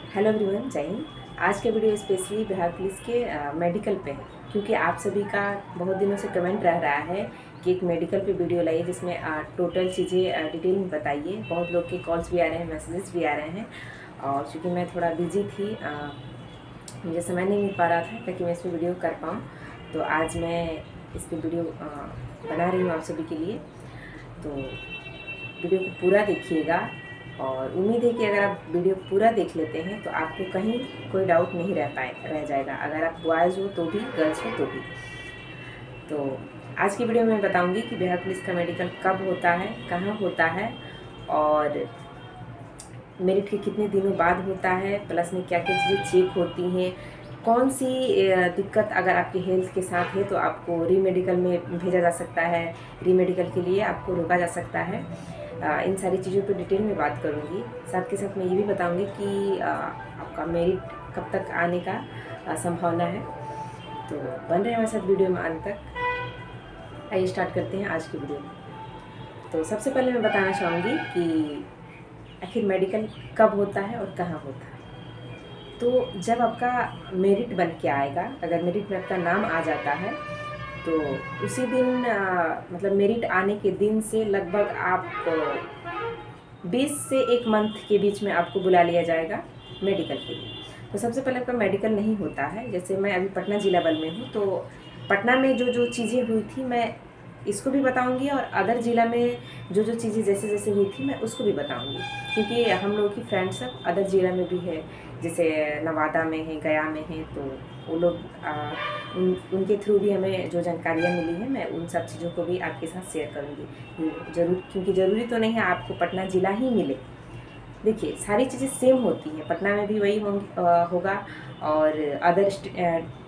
Hello everyone, जय हिंद। आज के वीडियो स्पेशली बिहार पुलिस के मेडिकल पे है, क्योंकि आप सभी का बहुत दिनों से कमेंट रह रहा है कि एक मेडिकल पे वीडियो लाइए जिसमें टोटल चीज़ें डिटेल में बताइए। बहुत लोग के कॉल्स भी आ रहे हैं, मैसेजेस भी आ रहे हैं, और चूँकि मैं थोड़ा बिजी थी, मुझे समय नहीं मिल पा रहा था ताकि मैं इस पर वीडियो कर पाऊँ, तो आज मैं इस पर वीडियो बना रही हूँ आप सभी के लिए। तो वीडियो को पूरा देखिएगा, और उम्मीद है कि अगर आप वीडियो पूरा देख लेते हैं तो आपको कहीं कोई डाउट नहीं रह जाएगा, अगर आप बॉयज़ हो तो भी, गर्ल्स हो तो भी। तो आज की वीडियो में बताऊंगी कि बिहार पुलिस का मेडिकल कब होता है, कहाँ होता है, और मेरिट के कितने दिनों बाद होता है, प्लस में क्या क्या चीज़ें चेक होती हैं, कौन सी दिक्कत अगर आपके हेल्थ के साथ है तो आपको री मेडिकल में भेजा जा सकता है, री मेडिकल के लिए आपको रोका जा सकता है। इन सारी चीज़ों पर डिटेल में बात करूँगी। साथ के साथ मैं ये भी बताऊँगी कि आपका मेरिट कब तक आने का संभावना है। तो बन रहे हमारे साथ वीडियो में अंत तक। आइए स्टार्ट करते हैं आज की वीडियो। तो सबसे पहले मैं बताना चाहूँगी कि आखिर मेडिकल कब होता है और कहाँ होता है। तो जब आपका मेरिट बन के आएगा, अगर मेरिट में आपका नाम आ जाता है तो उसी दिन मतलब मेरिट आने के दिन से लगभग आप 20 से 1 मंथ के बीच में आपको बुला लिया जाएगा मेडिकल के लिए। तो सबसे पहले आपका मेडिकल नहीं होता है। जैसे मैं अभी पटना जिला बल में हूँ, तो पटना में जो जो चीज़ें हुई थी मैं इसको भी बताऊंगी, और अदर ज़िला में जो जो चीज़ें जैसे जैसे हुई थी मैं उसको भी बताऊंगी, क्योंकि हम लोगों की फ्रेंड्स सब अदर ज़िला में भी है, जैसे नवादा में है, गया में है, तो वो लोग उनके थ्रू भी हमें जो जानकारियाँ मिली हैं मैं उन सब चीज़ों को भी आपके साथ शेयर करूँगी। ज़रूर, क्योंकि ज़रूरी तो नहीं है आपको पटना ज़िला ही मिले। देखिए, सारी चीज़ें सेम होती हैं, पटना में भी वही होगा और अदर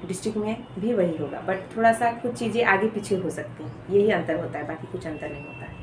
डिस्ट्रिक्ट में भी वही होगा, बट थोड़ा सा कुछ चीज़ें आगे पीछे हो सकती हैं, यही अंतर होता है, बाकी कुछ अंतर नहीं होता है।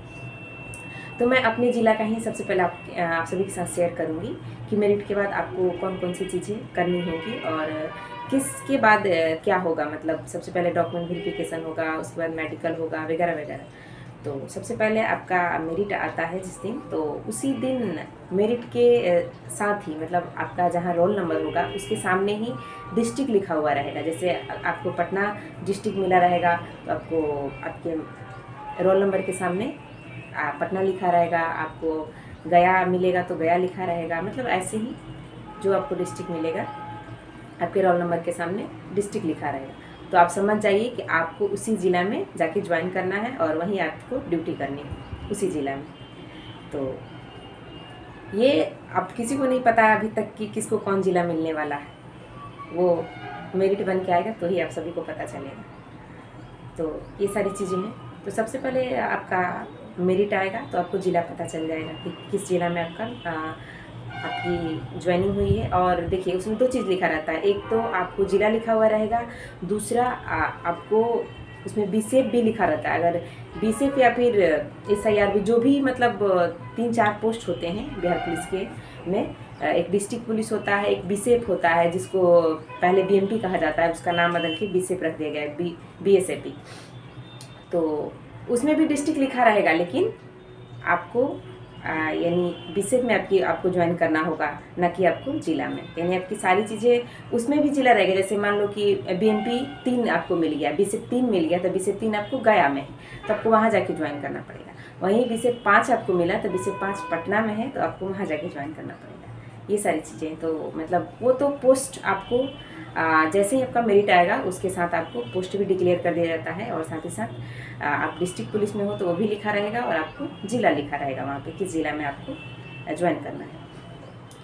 तो मैं अपने ज़िला का ही सबसे पहले आप सभी के साथ शेयर करूँगी कि मेरिट के बाद आपको कौन कौन सी चीज़ें करनी होगी और किसके बाद क्या होगा। मतलब सबसे पहले डॉक्यूमेंट वेरिफिकेशन होगा, उसके बाद मेडिकल होगा, वगैरह वगैरह। तो सबसे पहले आपका मेरिट आता है जिस दिन, तो उसी दिन मेरिट के साथ ही मतलब आपका जहाँ रोल नंबर होगा उसके सामने ही डिस्ट्रिक्ट लिखा हुआ रहेगा। जैसे आपको पटना डिस्ट्रिक्ट मिला रहेगा तो आपको आपके रोल नंबर के सामने पटना लिखा रहेगा, आपको गया मिलेगा तो गया लिखा रहेगा। मतलब ऐसे ही जो आपको डिस्ट्रिक्ट मिलेगा आपके रोल नंबर के सामने डिस्ट्रिक्ट लिखा रहेगा। तो आप समझ जाइए कि आपको उसी ज़िला में जाके ज्वाइन करना है और वहीं आपको ड्यूटी करनी है उसी ज़िला में। तो ये अब किसी को नहीं पता अभी तक कि किसको कौन ज़िला मिलने वाला है, वो मेरिट बन के आएगा तो ही आप सभी को पता चलेगा। तो ये सारी चीज़ें हैं। तो सबसे पहले आपका मेरिट आएगा तो आपको ज़िला पता चल जाएगा कि किस ज़िला में आपकी ज्वाइनिंग हुई है। और देखिए, उसमें 2 चीज़ लिखा रहता है, एक तो आपको ज़िला लिखा हुआ रहेगा, दूसरा आपको उसमें बीसेप भी लिखा रहता है। अगर बीसेप या फिर SIR भी, जो भी मतलब 3-4 पोस्ट होते हैं बिहार पुलिस के में, एक डिस्ट्रिक्ट पुलिस होता है, एक बीसेप होता है जिसको पहले BMP कहा जाता है, उसका नाम बदल के बीसेप रख दिया गया है, BSAP। तो उसमें भी डिस्ट्रिक्ट लिखा रहेगा, लेकिन आपको यानी बीसेप में आपको ज्वाइन करना होगा, ना कि आपको ज़िला में। यानी आपकी सारी चीज़ें उसमें भी ज़िला रहेगा। जैसे मान लो कि BMP 3 आपको मिल गया, बीसेप 3 मिल गया, तो बीसेप 3 आपको गया में है, तो आपको वहाँ जाके ज्वाइन करना पड़ेगा। वहीं बीसेप 5 आपको मिला तो बीसेप 5 पटना में है, तो आपको वहाँ जाके ज्वाइन करना पड़ेगा। ये सारी चीज़ें तो मतलब वो तो पोस्ट आपको जैसे ही आपका मेरिट आएगा उसके साथ आपको पोस्ट भी डिक्लेयर कर दिया जाता है, और साथ ही साथ आप डिस्ट्रिक्ट पुलिस में हो तो वो भी लिखा रहेगा, और आपको ज़िला लिखा रहेगा वहाँ पे किस ज़िला में आपको ज्वाइन करना है।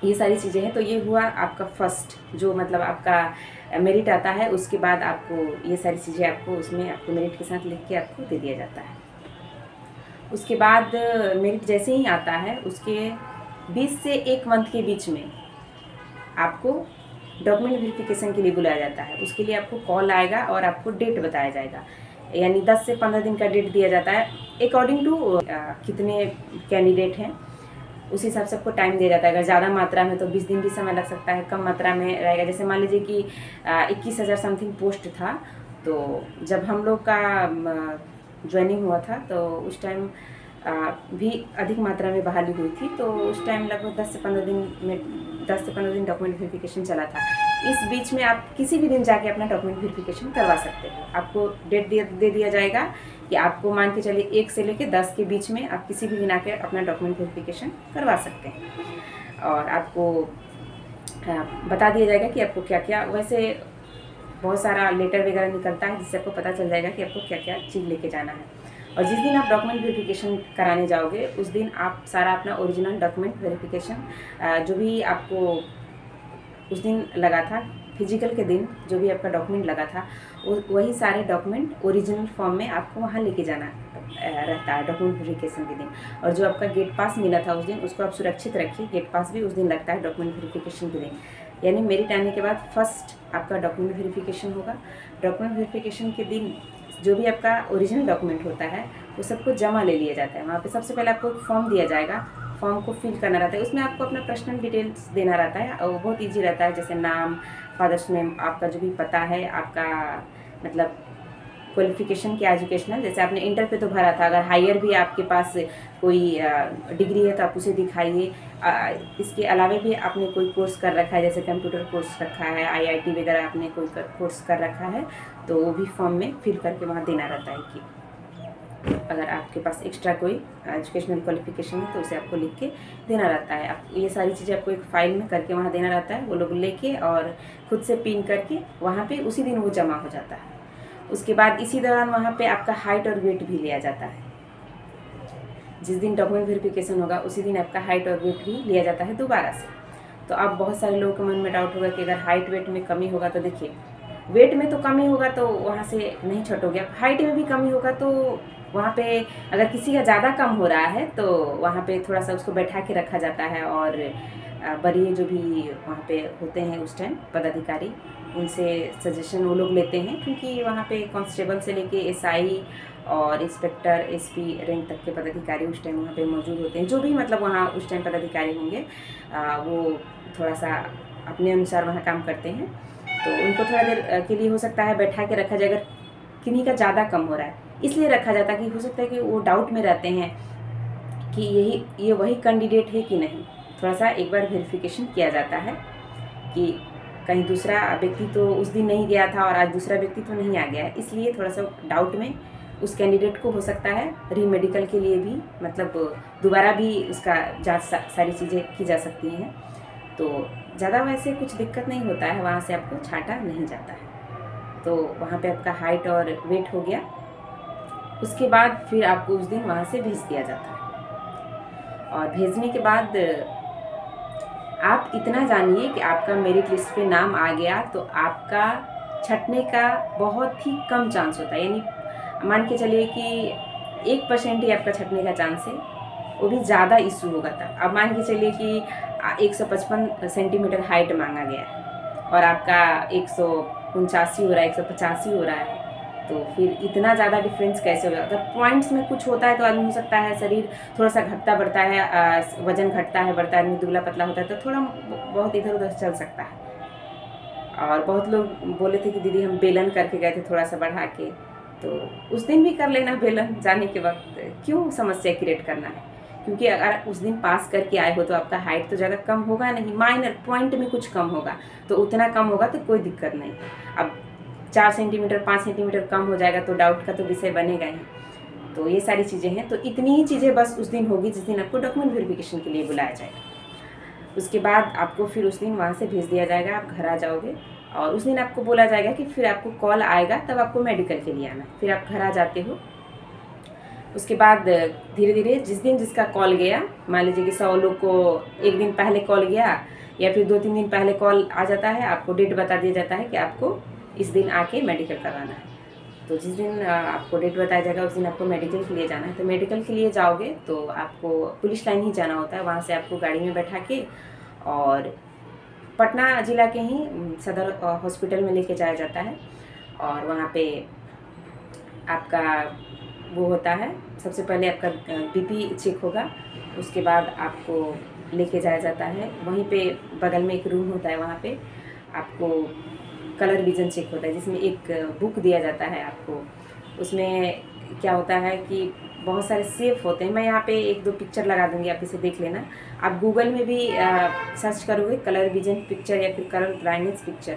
ये सारी चीज़ें हैं। तो ये हुआ आपका फर्स्ट, जो मतलब आपका मेरिट आता है, उसके बाद आपको ये सारी चीज़ें आपको उसमें आपको मेरिट के साथ लिख के आपको दे दिया जाता है। उसके बाद मेरिट जैसे ही आता है उसके 20 से 1 मंथ के बीच में आपको डॉक्यूमेंट वेरिफिकेशन के लिए बुलाया जाता है। उसके लिए आपको कॉल आएगा और आपको डेट बताया जाएगा, यानी 10 से 15 दिन का डेट दिया जाता है, अकॉर्डिंग टू कितने कैंडिडेट हैं उस हिसाब से आपको टाइम दिया जाता है। अगर ज़्यादा मात्रा में तो 20 दिन भी समय लग सकता है, कम मात्रा में रहेगा। जैसे मान लीजिए कि 21,000 समथिंग पोस्ट था, तो जब हम लोग का ज्वाइनिंग हुआ था तो उस टाइम भी अधिक मात्रा में बहाली हुई थी, तो उस टाइम लगभग 10 से 15 दिन डॉक्यूमेंट वेरिफिकेशन चला था। इस बीच में आप किसी भी दिन जाके अपना डॉक्यूमेंट वेरिफिकेशन करवा सकते हो। आपको डेट दे दिया जाएगा कि आपको मान के चलिए 1 से लेकर 10 के बीच में आप किसी भी दिन आके अपना डॉक्यूमेंट वेरिफिकेशन करवा सकते हैं। और आपको बता दिया जाएगा कि आपको क्या क्या, वैसे बहुत सारा लेटर वगैरह निकलता है जिससे आपको पता चल जाएगा कि आपको क्या क्या चीज़ लेके जाना है। और जिस दिन आप डॉक्यूमेंट वेरिफिकेशन कराने जाओगे उस दिन आप सारा अपना ओरिजिनल डॉक्यूमेंट वेरिफिकेशन जो भी आपको उस दिन लगा था, फिजिकल के दिन जो भी आपका डॉक्यूमेंट लगा था वही सारे डॉक्यूमेंट ओरिजिनल फॉर्म में आपको वहाँ लेके जाना रहता है डॉक्यूमेंट वेरिफिकेशन के दिन। और जो आपका गेट पास मिला था उस दिन, उसको आप सुरक्षित रखिए। गेट पास भी उस दिन लगता है डॉक्यूमेंट वेरिफिकेशन के दिन, यानी मेरिट आने के बाद फर्स्ट आपका डॉक्यूमेंट वेरिफिकेशन होगा। डॉक्यूमेंट वेरिफिकेशन के दिन जो भी आपका ओरिजिनल डॉक्यूमेंट होता है वो सबको जमा ले लिया जाता है। वहाँ पे सबसे पहले आपको एक फॉर्म दिया जाएगा, फॉर्म को फिल करना रहता है। उसमें आपको अपना पर्सनल डिटेल्स देना रहता है और वो बहुत ईजी रहता है, जैसे नाम, फादर्स नेम, आपका जो भी पता है, आपका मतलब क्वालिफिकेशन क्या एजुकेशनल, जैसे आपने इंटर पे तो भरा था, अगर हायर भी आपके पास कोई डिग्री है तो आप उसे दिखाइए। इसके अलावा भी आपने कोई कोर्स कर रखा है, जैसे कंप्यूटर कोर्स रखा है, IIT वगैरह आपने कोई कोर्स कर रखा है तो वो भी फॉर्म में फिल करके वहाँ देना रहता है कि अगर आपके पास एक्स्ट्रा कोई एजुकेशनल क्वालिफिकेशन है तो उसे आपको लिख के देना रहता है। आप ये सारी चीज़ें आपको एक फ़ाइल में करके वहाँ देना रहता है, वो लोग लेके और खुद से पिन करके वहाँ पे उसी दिन वो जमा हो जाता है। उसके बाद इसी दौरान वहाँ पे आपका हाइट और वेट भी लिया जाता है। जिस दिन डॉक्यूमेंट वेरिफिकेशन होगा उसी दिन आपका हाइट और वेट भी लिया जाता है दोबारा से। तो अब बहुत सारे लोगों के मन में डाउट होगा कि अगर हाइट वेट में कमी होगा तो देखिए, वेट में तो कमी होगा तो वहाँ से नहीं छटोगे, हाइट में भी कमी होगा तो वहाँ पे अगर किसी का ज़्यादा कम हो रहा है तो वहाँ पे थोड़ा सा उसको बैठा के रखा जाता है और बड़े जो भी वहाँ पे होते हैं उस टाइम पदाधिकारी, उनसे सजेशन वो लोग लेते हैं, क्योंकि वहाँ पे कांस्टेबल से लेके SI और इंस्पेक्टर SP रैंक तक के पदाधिकारी उस टाइम वहाँ पे मौजूद होते हैं। जो भी मतलब वहाँ उस टाइम पदाधिकारी होंगे वो थोड़ा सा अपने अनुसार वहाँ काम करते हैं, तो उनको थोड़ा देर के लिए हो सकता है बैठा के रखा जाए। अगर किन्हीं का ज़्यादा कम हो रहा है इसलिए रखा जाता है कि हो सकता है कि वो डाउट में रहते हैं कि ये वही कैंडिडेट है कि नहीं। थोड़ा सा एक बार वेरिफिकेशन किया जाता है कि कहीं दूसरा व्यक्ति तो उस दिन नहीं गया था और आज दूसरा व्यक्ति तो नहीं आ गया है, इसलिए थोड़ा सा डाउट में उस कैंडिडेट को हो सकता है रीमेडिकल के लिए भी मतलब दोबारा भी उसका जांच सारी चीज़ें की जा सकती हैं। तो ज़्यादा वैसे कुछ दिक्कत नहीं होता है, वहाँ से आपको छांटा नहीं जाता है। तो वहाँ पे आपका हाइट और वेट हो गया। उसके बाद फिर आपको उस दिन वहाँ से भेज दिया जाता है। और भेजने के बाद आप इतना जानिए कि आपका मेरिट लिस्ट पे नाम आ गया तो आपका छटने का बहुत ही कम चांस होता है, यानी मान के चलिए कि 1% ही आपका छटने का चांस है, वो भी ज़्यादा इशू होगा तब। अब मान के चलिए कि 155 सेंटीमीटर हाइट मांगा गया है और आपका 149 हो रहा है, 185 हो रहा है, तो फिर इतना ज़्यादा डिफरेंस कैसे होगा। अगर पॉइंट्स में कुछ होता है तो आदमी हो सकता है शरीर थोड़ा सा घटता बढ़ता है, वजन घटता है बढ़ता है, आदमी दुबला पतला होता है तो थोड़ा बहुत इधर उधर चल सकता है। और बहुत लोग बोले थे कि दीदी हम बेलन करके गए थे थोड़ा सा बढ़ा के, तो उस दिन भी कर लेना बेलन, जाने के वक्त क्यों समस्या क्रिएट करना है। क्योंकि अगर उस दिन पास करके आए हो तो आपका हाइट तो ज़्यादा कम होगा नहीं, माइनर पॉइंट में कुछ कम होगा तो उतना कम होगा तो कोई दिक्कत नहीं। अब 4 सेंटीमीटर 5 सेंटीमीटर कम हो जाएगा तो डाउट का तो विषय बनेगा ही। तो ये सारी चीज़ें हैं, तो इतनी ही चीज़ें बस उस दिन होगी जिस दिन आपको डॉक्यूमेंट वेरिफिकेशन के लिए बुलाया जाएगा। उसके बाद आपको फिर उस दिन वहाँ से भेज दिया जाएगा, आप घर आ जाओगे और उस दिन आपको बोला जाएगा कि फिर आपको कॉल आएगा तब आपको मेडिकल के लिए आना। फिर आप घर आ जाते हो। उसके बाद धीरे धीरे जिस दिन जिसका कॉल गया, मान लीजिए कि 100 लोग को एक दिन पहले कॉल गया या फिर 2-3 दिन पहले कॉल आ जाता है, आपको डेट बता दिया जाता है कि आपको इस दिन आके मेडिकल करवाना है। तो जिस दिन आपको डेट बताया जाएगा उस दिन आपको मेडिकल के लिए जाना है। तो मेडिकल के लिए जाओगे तो आपको पुलिस लाइन ही जाना होता है, वहाँ से आपको गाड़ी में बैठा के और पटना ज़िला के ही सदर हॉस्पिटल में लेके जाया जाता है। और वहाँ पे आपका वो होता है, सबसे पहले आपका BP चेक होगा, उसके बाद आपको लेके जाया जाता है। वहीं पे बगल में एक रूम होता है, वहाँ पे आपको कलर विज़न चेक होता है जिसमें एक बुक दिया जाता है आपको। उसमें क्या होता है कि बहुत सारे सेफ होते हैं। मैं यहाँ पे एक दो पिक्चर लगा दूँगी, आप इसे देख लेना। आप गूगल में भी सर्च करोगे कलर विजन पिक्चर या फिर कलर ब्लाइंडनेस पिक्चर,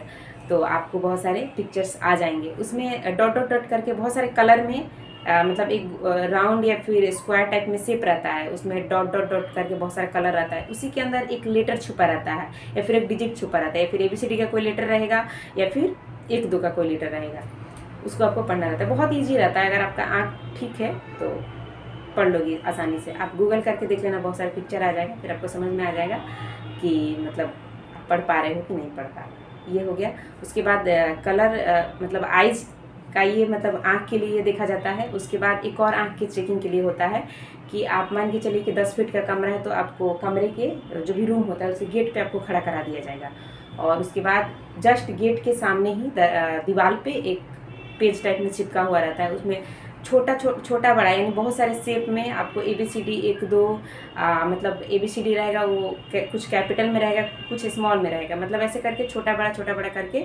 तो आपको बहुत सारे पिक्चर्स आ जाएंगे। उसमें डॉट डॉट डॉट करके बहुत सारे कलर में मतलब एक राउंड या फिर स्क्वायर टाइप में शेप रहता है, उसमें डॉट डॉट डॉट करके बहुत सारे कलर रहता है। उसी के अंदर एक लेटर छुपा रहता है या फिर एक डिजिट छुपा रहता है, या फिर ABCD का कोई लेटर रहेगा या फिर 1 2 का कोई लेटर रहेगा। उसको आपको पढ़ना रहता है। बहुत ईजी रहता है। अगर आपका आँख ठीक है तो पढ़ लोगी आसानी से। आप गूगल करके देख लेना, बहुत सारे पिक्चर आ जाएगा, फिर आपको समझ में आ जाएगा कि मतलब पढ़ पा रहे हो कि नहीं पढ़ पा रहे। ये हो गया। उसके बाद कलर मतलब आइज का ये मतलब आँख के लिए देखा जाता है। उसके बाद एक और आँख की चेकिंग के लिए होता है कि आप मान के चलिए कि 10 फीट का कमरा है, तो आपको कमरे के जो भी रूम होता है उसे गेट पे आपको खड़ा करा दिया जाएगा। और उसके बाद जस्ट गेट के सामने ही दीवार पे एक पेज टाइप में चिपका हुआ रहता है। उसमें छोटा बड़ा यानी बहुत सारे शेप में आपको ABCD 1 2 मतलब ABCD रहेगा, वो कुछ कैपिटल में रहेगा, कुछ स्मॉल में रहेगा, मतलब ऐसे करके छोटा बड़ा करके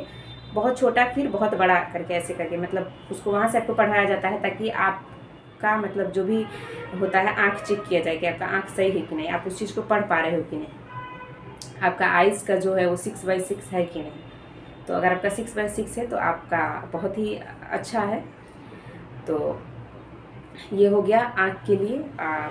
बहुत छोटा फिर बहुत बड़ा करके ऐसे करके मतलब उसको वहाँ से आपको पढ़ाया जाता है, ताकि आपका मतलब जो भी होता है आँख चेक किया जाए कि आपका आँख सही है कि नहीं, आप उस चीज़ को पढ़ पा रहे हो कि नहीं, आपका आइज़ का जो है वो 6/6 है कि नहीं। तो अगर आपका 6/6 है तो आपका बहुत ही अच्छा है। तो ये हो गया आँख के लिए।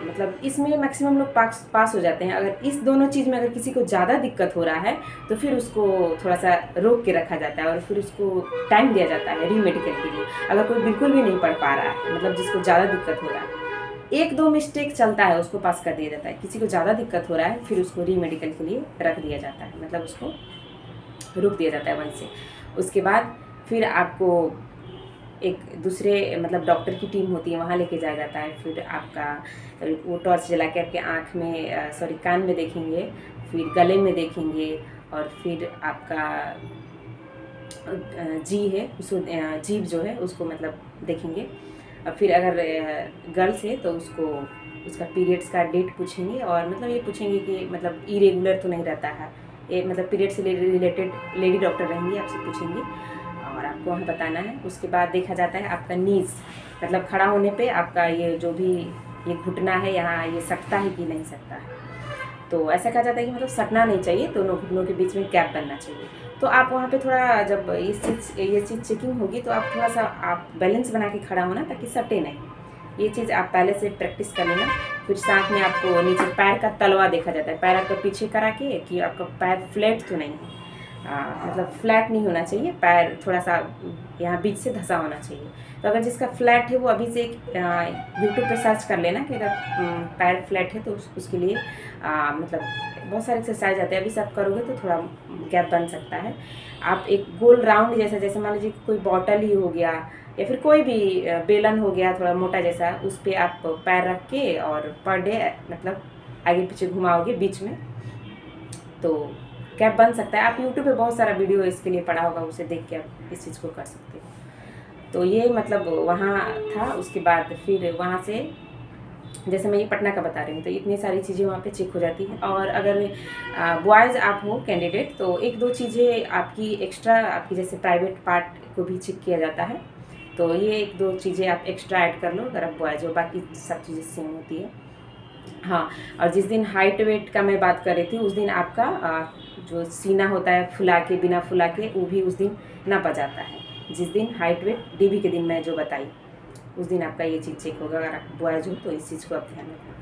मतलब इसमें मैक्सिमम लोग पास हो जाते हैं। अगर इस दोनों चीज़ में अगर किसी को ज़्यादा दिक्कत हो रहा है तो फिर उसको थोड़ा सा रोक के रखा जाता है और फिर उसको टाइम दिया जाता है रीमेडिकल के लिए। अगर कोई बिल्कुल भी नहीं पढ़ पा रहा है, मतलब जिसको ज़्यादा दिक्कत हो रहा है, 1 2 मिस्टेक चलता है, उसको पास कर दिया जाता है। किसी को ज़्यादा दिक्कत हो रहा है फिर उसको रीमेडिकल के लिए रख दिया जाता है, मतलब उसको रुक दिया जाता है वहीं से। उसके बाद फिर आपको एक दूसरे मतलब डॉक्टर की टीम होती है, वहाँ लेके जाया जाता है। फिर आपका वो टॉर्च जला के आपके आँख में सॉरी कान में देखेंगे, फिर गले में देखेंगे, और फिर आपका जी है उसको जीभ जो है उसको मतलब देखेंगे। और फिर अगर गर्ल्स है तो उसको उसका पीरियड्स का डेट पूछेंगे, और मतलब ये पूछेंगे कि मतलब इरेगुलर तो नहीं रहता है, ये मतलब पीरियड से रिलेटेड लेडी डॉक्टर रहेंगी, आपसे पूछेंगी और आपको वहाँ बताना है। उसके बाद देखा जाता है आपका नीज, मतलब खड़ा होने पे आपका ये जो भी ये घुटना है यहाँ ये सकता है कि नहीं सकता है। तो ऐसा कहा जाता है कि मतलब सटना नहीं चाहिए, दोनों घुटनों के बीच में गैप बनना चाहिए। तो आप वहाँ पे थोड़ा जब ये चीज़ चेकिंग होगी तो आप थोड़ा सा आप बैलेंस बना के खड़ा होना ताकि सटे नहीं। ये चीज़ आप पहले से प्रैक्टिस कर लेना। फिर साथ में आपको नीचे पैर का तलवा देखा जाता है, पैर आपका पीछे करा के कि आपका पैर फ्लैट तो नहीं है, मतलब फ्लैट नहीं होना चाहिए, पैर थोड़ा सा यहाँ बीच से धंसा होना चाहिए। तो अगर जिसका फ्लैट है वो अभी से यूट्यूब पे सर्च कर लेना कि अगर पैर फ्लैट है तो उसके लिए मतलब बहुत सारे एक्सरसाइज आते हैं, अभी से आप करोगे तो थोड़ा गैप बन सकता है। आप एक गोल राउंड जैसे मान लीजिए कोई बॉटल ही हो गया या फिर कोई भी बेलन हो गया थोड़ा मोटा जैसा, उस पर आप पैर रख के और पर डे मतलब आगे पीछे घुमाओगे बीच में, तो गैप बन सकता है। आप यूट्यूब पे बहुत सारा वीडियो इसके लिए पड़ा होगा, उसे देख के आप इस चीज़ को कर सकते हो। तो ये मतलब वहाँ था। उसके बाद फिर वहाँ से जैसे मैं ये पटना का बता रही हूँ, तो इतनी सारी चीज़ें वहाँ पे चेक हो जाती हैं। और अगर बॉयज़ आप हो कैंडिडेट तो 1 2 चीज़ें आपकी एक्स्ट्रा, आपकी जैसे प्राइवेट पार्ट को भी चेक किया जाता है, तो ये 1 2 चीज़ें आप एक्स्ट्रा ऐड कर लो अगर आप बॉयज़ हो, बाकी सब चीज़ें सेम होती है। हाँ, और जिस दिन हाइट वेट का मैं बात कर रही थी उस दिन आपका जो सीना होता है फुला के बिना फुला के वो भी उस दिन नापा जाता है। जिस दिन हाइट वेट DB के दिन मैं जो बताई उस दिन आपका ये चीज़ चेक होगा। अगर आप बॉयज हो तो इस चीज़ को आप ध्यान रखना।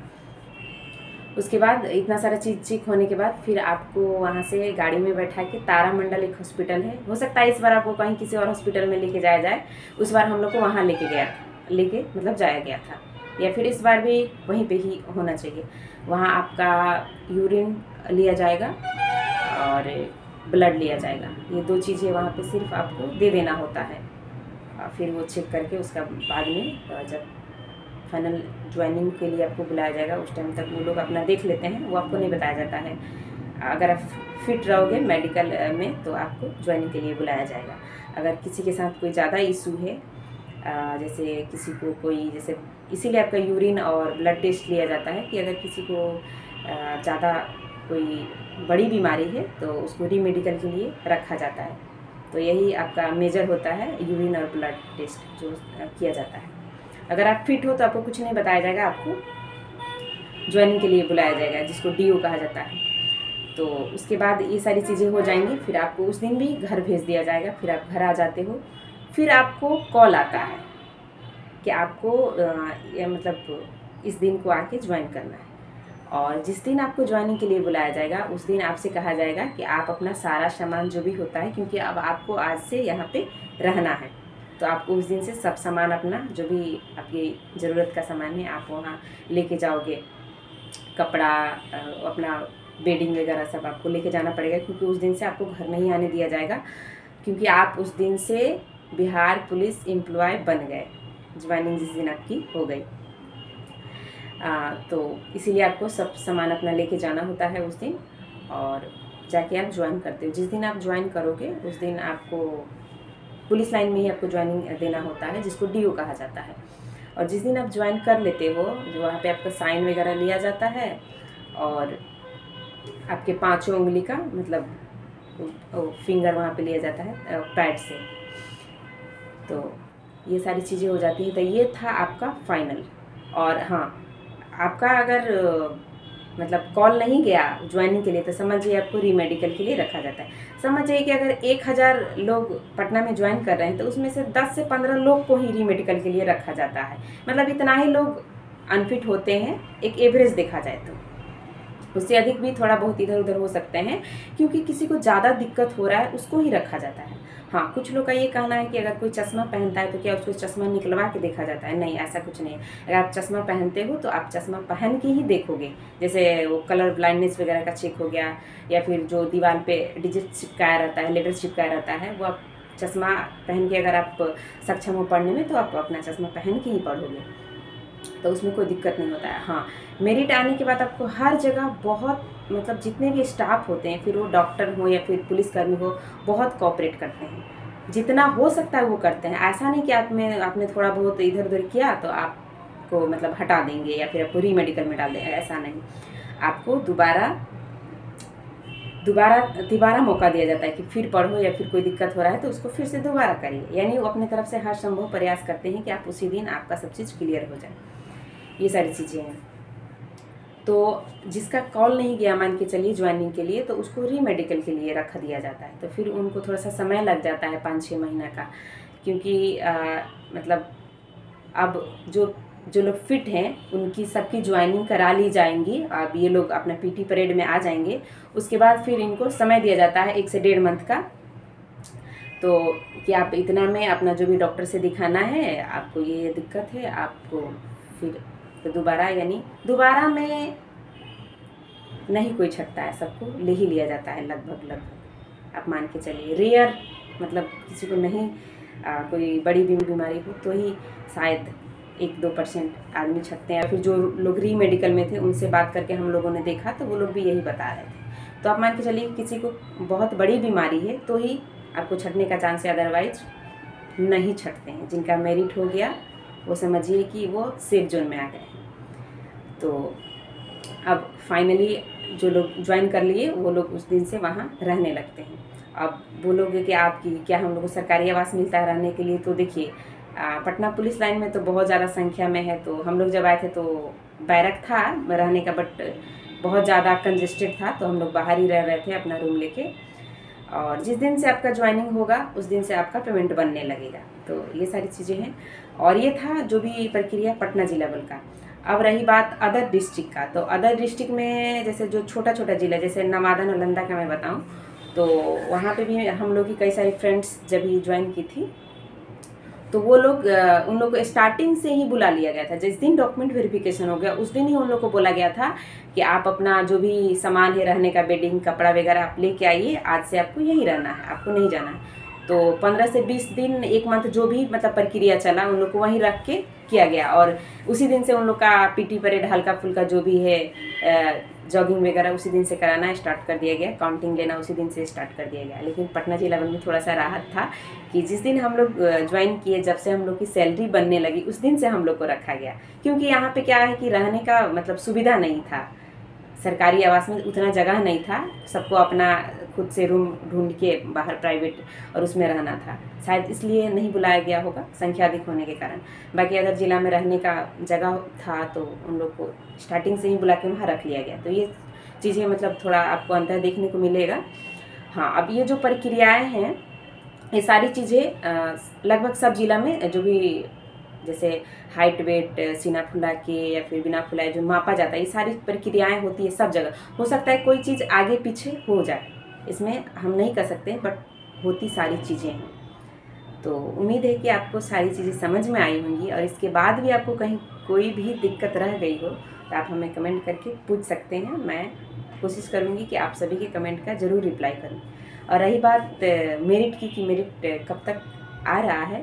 उसके बाद इतना सारा चीज़ चेक होने के बाद फिर आपको वहाँ से गाड़ी में बैठा के तारामंडल एक हॉस्पिटल है, हो सकता है इस बार आपको कहीं किसी और हॉस्पिटल में लेके जाया जाए, उस बार हम लोग को वहाँ लेके मतलब जाया गया था, या फिर इस बार भी वहीं पे ही होना चाहिए। वहाँ आपका यूरिन लिया जाएगा और ब्लड लिया जाएगा, ये 2 चीज़ें वहाँ पे सिर्फ आपको दे देना होता है। फिर वो चेक करके उसका बाद में जब फाइनल ज्वाइनिंग के लिए आपको बुलाया जाएगा उस टाइम तक वो लोग अपना देख लेते हैं, वो आपको नहीं बताया जाता है। अगर आप फिट रहोगे मेडिकल में तो आपको ज्वाइनिंग के लिए बुलाया जाएगा। अगर किसी के साथ कोई ज़्यादा इशू है, जैसे किसी को कोई जैसे, इसीलिए आपका यूरिन और ब्लड टेस्ट लिया जाता है कि अगर किसी को ज़्यादा कोई बड़ी बीमारी है तो उसको रीमेडिकल के लिए रखा जाता है। तो यही आपका मेजर होता है यूरिन और ब्लड टेस्ट जो किया जाता है। अगर आप फिट हो तो आपको कुछ नहीं बताया जाएगा, आपको ज्वाइनिंग के लिए बुलाया जाएगा, जिसको डीओ कहा जाता है। तो उसके बाद ये सारी चीज़ें हो जाएंगी, फिर आपको उस दिन भी घर भेज दिया जाएगा। फिर आप घर आ जाते हो, फिर आपको कॉल आता है कि आपको मतलब इस दिन को आके ज्वाइन करना है। और जिस दिन आपको ज्वाइनिंग के लिए बुलाया जाएगा उस दिन आपसे कहा जाएगा कि आप अपना सारा सामान जो भी होता है, क्योंकि अब आपको आज से यहाँ पे रहना है, तो आपको उस दिन से सब सामान अपना जो भी आपकी ज़रूरत का सामान है आप वहाँ लेके जाओगे। कपड़ा, अपना बेडिंग वगैरह सब आपको लेके जाना पड़ेगा, क्योंकि उस दिन से आपको घर नहीं आने दिया जाएगा, क्योंकि आप उस दिन से बिहार पुलिस एम्प्लॉय बन गए, ज्वाइनिंग जिस दिन आपकी हो गई। तो इसीलिए आपको सब सामान अपना लेके जाना होता है उस दिन, और जाके आप ज्वाइन करते हो। जिस दिन आप ज्वाइन करोगे उस दिन आपको पुलिस लाइन में ही आपको ज्वाइनिंग देना होता है, जिसको डीओ कहा जाता है। और जिस दिन आप ज्वाइन कर लेते हो, जो वहाँ पे आपका साइन वगैरह लिया जाता है, और आपके 5 उंगली का मतलब फिंगर वहाँ पे लिया जाता है पैड से। तो ये सारी चीज़ें हो जाती हैं। तो ये था आपका फाइनल। और हाँ, आपका अगर मतलब कॉल नहीं गया ज्वाइनिंग के लिए तो समझिए आपको रीमेडिकल के लिए रखा जाता है। समझिए कि अगर 1000 लोग पटना में ज्वाइन कर रहे हैं तो उसमें से 10 से 15 लोग को ही रीमेडिकल के लिए रखा जाता है। मतलब इतना ही लोग अनफिट होते हैं, एक एवरेज देखा जाए तो। उससे अधिक भी थोड़ा बहुत इधर उधर हो सकते हैं, क्योंकि किसी को ज़्यादा दिक्कत हो रहा है उसको ही रखा जाता है। हाँ, कुछ लोग का ये कहना है कि अगर कोई चश्मा पहनता है तो क्या उसको चश्मा निकलवा के देखा जाता है? नहीं, ऐसा कुछ नहीं है। अगर आप चश्मा पहनते हो तो आप चश्मा पहन के ही देखोगे। जैसे वो कलर ब्लाइंडनेस वगैरह का चेक हो गया, या फिर जो दीवार पे डिजिट चिपकाया रहता है, लेटर चिपकाया रहता है, वो आप चश्मा पहन के अगर आप सक्षम हो पढ़ने में तो आप अपना चश्मा पहन के ही पढ़ोगे, तो उसमें कोई दिक्कत नहीं होता है। हाँ, मेरिट आने के बाद आपको हर जगह बहुत मतलब जितने भी स्टाफ होते हैं, फिर वो डॉक्टर हो या फिर पुलिसकर्मी हो, बहुत कोऑपरेट करते हैं। जितना हो सकता है वो करते हैं। ऐसा नहीं कि आपने थोड़ा बहुत इधर उधर किया तो आपको मतलब हटा देंगे या फिर आपको रीमेडिकल में डाल देंगे, ऐसा नहीं। आपको दोबारा मौका दिया जाता है कि फिर पढ़ो, या फिर कोई दिक्कत हो रहा है तो उसको फिर से दोबारा करिए। यानी वो अपनी तरफ से हर संभव प्रयास करते हैं कि आप उसी दिन आपका सब चीज़ क्लियर हो जाए। ये सारी चीज़ें हैं। तो जिसका कॉल नहीं गया मान के चलिए ज्वाइनिंग के लिए, तो उसको रीमेडिकल के लिए रख दिया जाता है। तो फिर उनको थोड़ा सा समय लग जाता है 5-6 महीना का, क्योंकि मतलब अब जो लोग फिट हैं उनकी सबकी ज्वाइनिंग करा ली जाएंगी। अब ये लोग अपना पीटी परेड में आ जाएंगे, उसके बाद फिर इनको समय दिया जाता है 1 से 1.5 मंथ का। तो कि आप इतना में अपना जो भी डॉक्टर से दिखाना है, आपको ये दिक्कत है, आपको फिर तो दोबारा में नहीं कोई छटता है, सबको ले ही लिया जाता है लगभग। आप मान के चलिए रेयर, मतलब किसी को नहीं कोई बड़ी बीमारी हो तो ही शायद 1-2% आदमी छटते हैं। फिर जो लोग रीमेडिकल में थे उनसे बात करके हम लोगों ने देखा तो वो लोग भी यही बता रहे थे। तो आप मान के चलिए किसी को बहुत बड़ी बीमारी है तो ही आपको छटने का चांस है, अदरवाइज नहीं छटते हैं। जिनका मेरिट हो गया वो समझिए कि वो सेफ जोन में आ गए हैं। तो अब फाइनली जो लोग ज्वाइन कर लिए वो लोग उस दिन से वहाँ रहने लगते हैं। अब बोलोगे कि आपकी क्या हम लोग को सरकारी आवास मिलता है रहने के लिए? तो देखिए, पटना पुलिस लाइन में तो बहुत ज़्यादा संख्या में है। तो हम लोग जब आए थे तो बैरक था रहने का, बट बहुत ज़्यादा कंजेस्टेड था, तो हम लोग बाहर ही रह रहे थे अपना रूम लेके। और जिस दिन से आपका ज्वाइनिंग होगा उस दिन से आपका पेमेंट बनने लगेगा। तो ये सारी चीज़ें हैं। और ये था जो भी प्रक्रिया पटना जिला बल का। अब रही बात अदर डिस्ट्रिक्ट का, तो अदर डिस्ट्रिक्ट में जैसे जो छोटा जिला, जैसे नवादा नालंदा का मैं बताऊं, तो वहाँ पे भी हम लोग की कई सारी फ्रेंड्स जब ही ज्वाइन की थी तो वो लोग उन लोग को स्टार्टिंग से ही बुला लिया गया था। जिस दिन डॉक्यूमेंट वेरिफिकेशन हो गया उस दिन ही उन लोग को बोला गया था कि आप अपना जो भी सामान है रहने का, बेडिंग, कपड़ा वगैरह आप लेके आइए, आज से आपको यहीं रहना है, आपको नहीं जाना है। तो 15 से 20 दिन, 1 मंथ जो भी मतलब प्रक्रिया चला उन लोग को वहीं रख के किया गया। और उसी दिन से उन लोग का पीटी परेड हल्का फुल्का जो भी है जॉगिंग वगैरह उसी दिन से कराना स्टार्ट कर दिया गया, काउंटिंग लेना उसी दिन से स्टार्ट कर दिया गया। लेकिन पटना जिला में थोड़ा सा राहत था कि जिस दिन हम लोग ज्वाइन किए, जब से हम लोग की सैलरी बनने लगी उस दिन से हम लोग को रखा गया। क्योंकि यहाँ पे क्या है कि रहने का मतलब सुविधा नहीं था, सरकारी आवास में उतना जगह नहीं था, सबको अपना खुद से रूम ढूंढ के बाहर प्राइवेट और उसमें रहना था, शायद इसलिए नहीं बुलाया गया होगा संख्या अधिक होने के कारण। बाकी अगर ज़िला में रहने का जगह था तो उन लोग को स्टार्टिंग से ही बुला के वहाँ रख लिया गया। तो ये चीज़ें मतलब थोड़ा आपको अंतर देखने को मिलेगा। हाँ, अब ये जो प्रक्रियाएँ हैं, ये सारी चीज़ें लगभग सब जिला में जो भी जैसे हाइट वेट सीना फुला के या फिर बिना फुलाए जो मापा जाता है, ये सारी प्रक्रियाएं होती है सब जगह। हो सकता है कोई चीज़ आगे पीछे हो जाए, इसमें हम नहीं कर सकते, बट होती सारी चीज़ें हैं। तो उम्मीद है कि आपको सारी चीज़ें समझ में आई होंगी, और इसके बाद भी आपको कहीं कोई भी दिक्कत रह गई हो तो आप हमें कमेंट करके पूछ सकते हैं। मैं कोशिश करूँगी कि आप सभी के कमेंट का ज़रूर रिप्लाई करूँ। और रही बात मेरिट की कि मेरिट कब तक आ रहा है,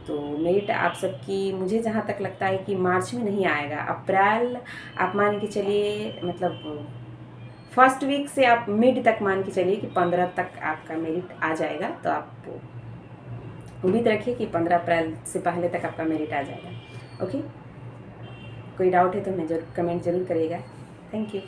तो मेरिट आप सबकी मुझे जहाँ तक लगता है कि मार्च में नहीं आएगा, अप्रैल आप मान के चलिए, मतलब फर्स्ट वीक से आप मिड तक मान के चलिए कि 15 तक आपका मेरिट आ जाएगा। तो आप उम्मीद रखिए कि 15 अप्रैल से पहले तक आपका मेरिट आ जाएगा। ओके, कोई डाउट है तो हमें कमेंट जरूर करिएगा। Thank you.